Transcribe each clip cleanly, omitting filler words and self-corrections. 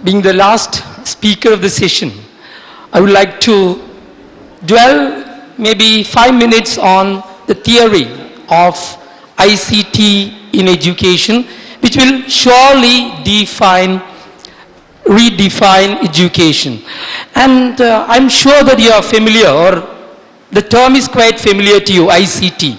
being the last speaker of the session, I would like to dwell maybe 5 minutes on the theory of ICT in education, which will surely redefine education. And I'm sure that you are familiar, or the term is quite familiar to you, ICT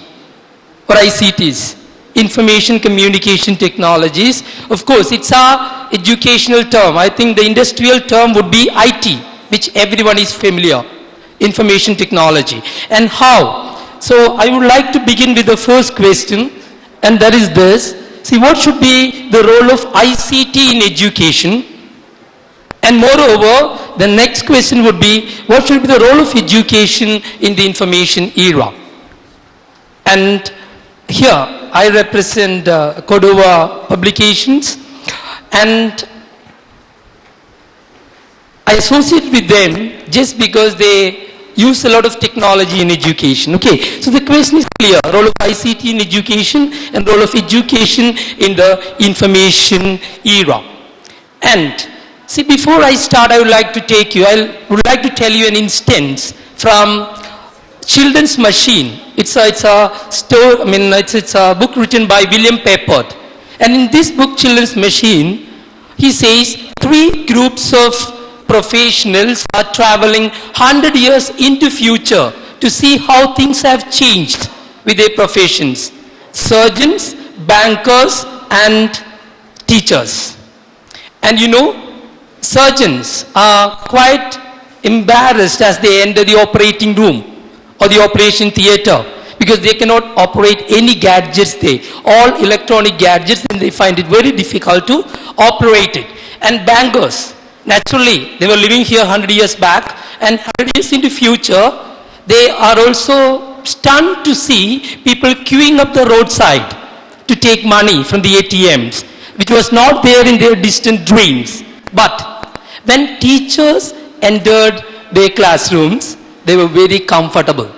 or ICTs, Information Communication Technologies. Of course, it's our educational term. I think the industrial term would be IT, which everyone is familiar, information technology. And how? So I would like to begin with the first question, and that is this. See, what should be the role of ICT in education? And moreover, the next question would be, what should be the role of education in the information era? And here, I represent Cordova Publications, and I associate with them just because they use a lot of technology in education. Okay, so the question is clear: role of ICT in education and role of education in the information era. And see, before I start, I would like to tell you an instance from Children's Machine. It's a book written by William Peppard. And in this book, Children's Machine, he says 3 groups of professionals are traveling 100 years into future to see how things have changed with their professions: surgeons, bankers, and teachers. And you know, surgeons are quite embarrassed as they enter the operating room or the operation theater, because they cannot operate any gadgets there, all electronic gadgets, and they find it very difficult to operate it. And bankers, naturally, they were living here 100 years back, and 100 years into future, they are also stunned to see people queuing up the roadside to take money from the ATMs, which was not there in their distant dreams. But when teachers entered their classrooms, they were very comfortable.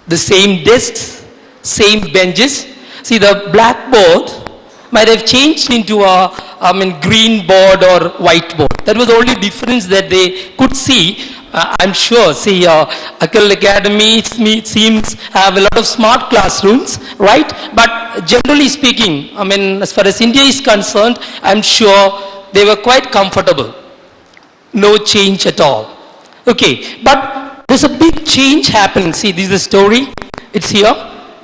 The same desks, same benches. See, the blackboard might have changed into a green board or whiteboard. That was the only difference that they could see. I'm sure, see, Akal Academy seems have a lot of smart classrooms, right? But generally speaking, as far as India is concerned, I'm sure they were quite comfortable. No change at all. Okay, but there's a big change happening. See, this is the story. It's here.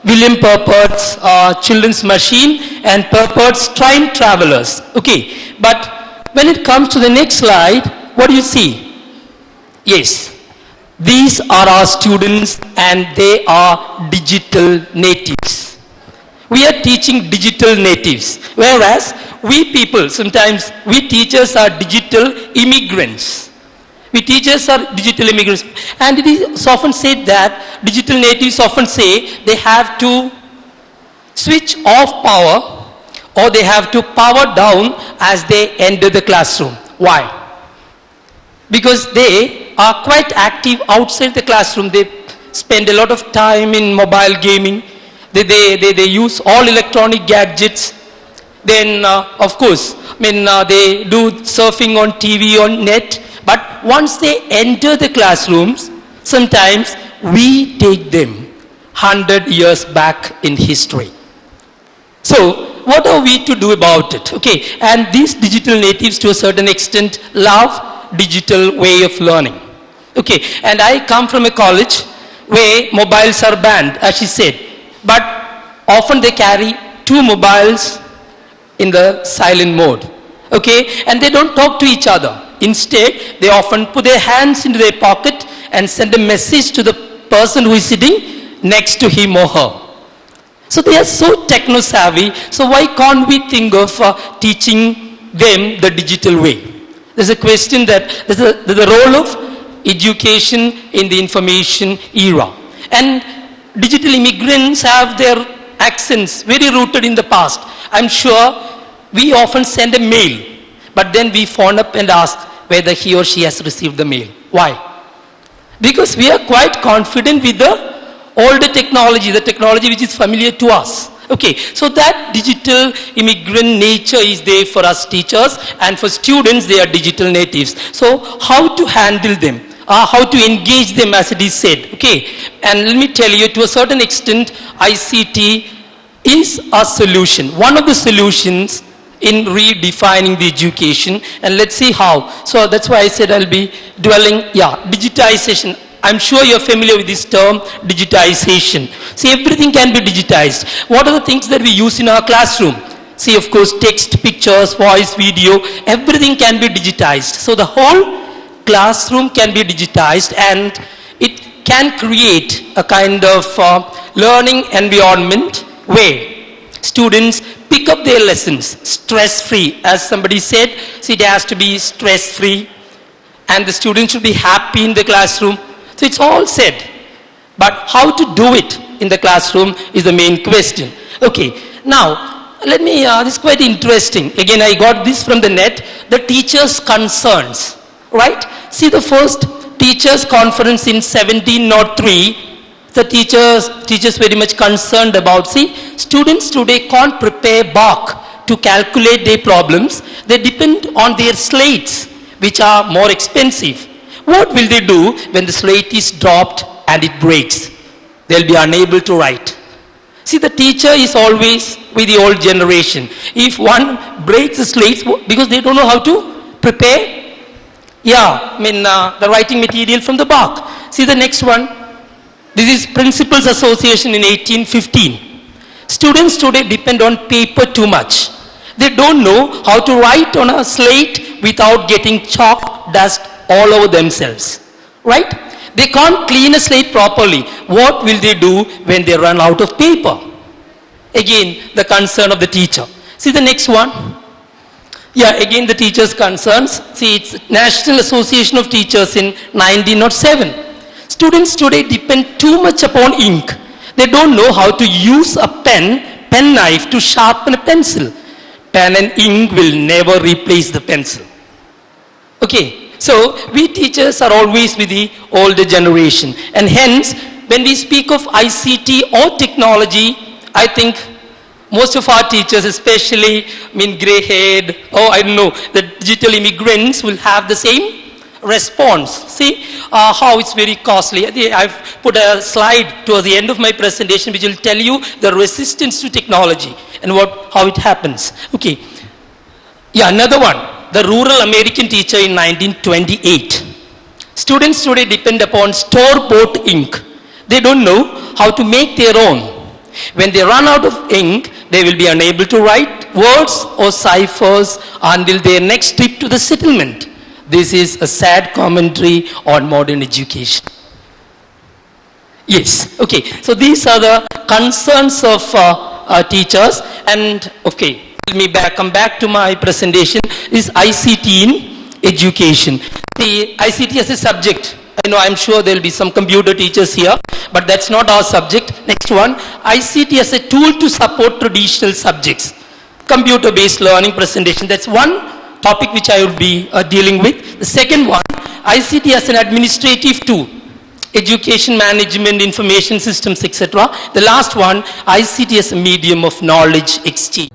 William Peppard's Children's Machine and Peppard's Time Travelers. Okay, but when it comes to the next slide, what do you see? Yes, these are our students, and they are digital natives. We are teaching digital natives, whereas we people, sometimes we teachers are digital immigrants. We teachers are digital immigrants. And it is often said that digital natives often say they have to switch off power, or they have to power down as they enter the classroom. Why? Because they are quite active outside the classroom. They spend a lot of time in mobile gaming. They use all electronic gadgets. Then, of course, they do surfing on TV, on net. But once they enter the classrooms, sometimes we take them 100 years back in history. So, what are we to do about it? Okay, and these digital natives to a certain extent love digital way of learning. Okay, and I come from a college where mobiles are banned, as she said. But often they carry 2 mobiles in the silent mode. Okay, and they don't talk to each other. Instead, they often put their hands into their pocket and send a message to the person who is sitting next to him or her. So they are so techno-savvy, so why can't we think of teaching them the digital way? There's a question that there's the role of education in the information era. And digital immigrants have their accents very rooted in the past. I'm sure we often send a mail, but then we phone up and ask whether he or she has received the mail. Why? Because we are quite confident with the older technology, the technology which is familiar to us. Okay, so that digital immigrant nature is there for us teachers, and for students they are digital natives. So how to handle them? How to engage them, as it is said. Okay, and let me tell you, to a certain extent, ICT is a solution, one of the solutions in redefining the education, and let's see how. So that's why I said I'll be dwelling, digitization. I'm sure you're familiar with this term, digitization. See, everything can be digitized. What are the things that we use in our classroom? See, of course, text, pictures, voice, video, everything can be digitized. So the whole classroom can be digitized, and it can create a kind of learning environment where students pick up their lessons stress-free. As somebody said, see, it has to be stress-free, and the students should be happy in the classroom. So it's all said. But how to do it in the classroom is the main question. Okay, now, let me, this is quite interesting. Again, I got this from the net, the teachers' concerns, right? See, the first teachers' conference in 1703, the teachers very much concerned about, see, students today can't prepare back to calculate their problems. They depend on their slates, which are more expensive. What will they do when the slate is dropped and it breaks? They'll be unable to write. See, the teacher is always with the old generation. If one breaks the slate, because they don't know how to prepare, the writing material from the back. See the next one. This is Principals Association in 1815. Students today depend on paper too much. They don't know how to write on a slate without getting chalk dust all over themselves, right? They can't clean a slate properly. What will they do when they run out of paper? Again, the concern of the teacher. See the next one. Again the teachers' concerns. See, it's National Association of Teachers in 1907. Students today depend too much upon ink. They don't know how to use a pen knife to sharpen a pencil. Pen and ink will never replace the pencil. Okay, so we teachers are always with the older generation, and hence when we speak of ICT or technology, I think most of our teachers, especially grey-haired, the digital immigrants will have the same response. See how it's very costly. I've put a slide towards the end of my presentation which will tell you the resistance to technology and how it happens. Okay. Another one. The rural American teacher in 1928. Students today depend upon store-bought ink. They don't know how to make their own. When they run out of ink, they will be unable to write words or ciphers until their next trip to the settlement. This is a sad commentary on modern education. Yes, okay. So these are the concerns of teachers, and okay, let me come back to my presentation. Is ICT in education. The ICT as a subject. I'm sure there will be some computer teachers here, but that's not our subject. Next one, ICT as a tool to support traditional subjects. Computer-based learning presentation. That's one topic which I will be dealing with. The second one, ICT as an administrative tool. Education management, information systems, etc. The last one, ICT as a medium of knowledge exchange.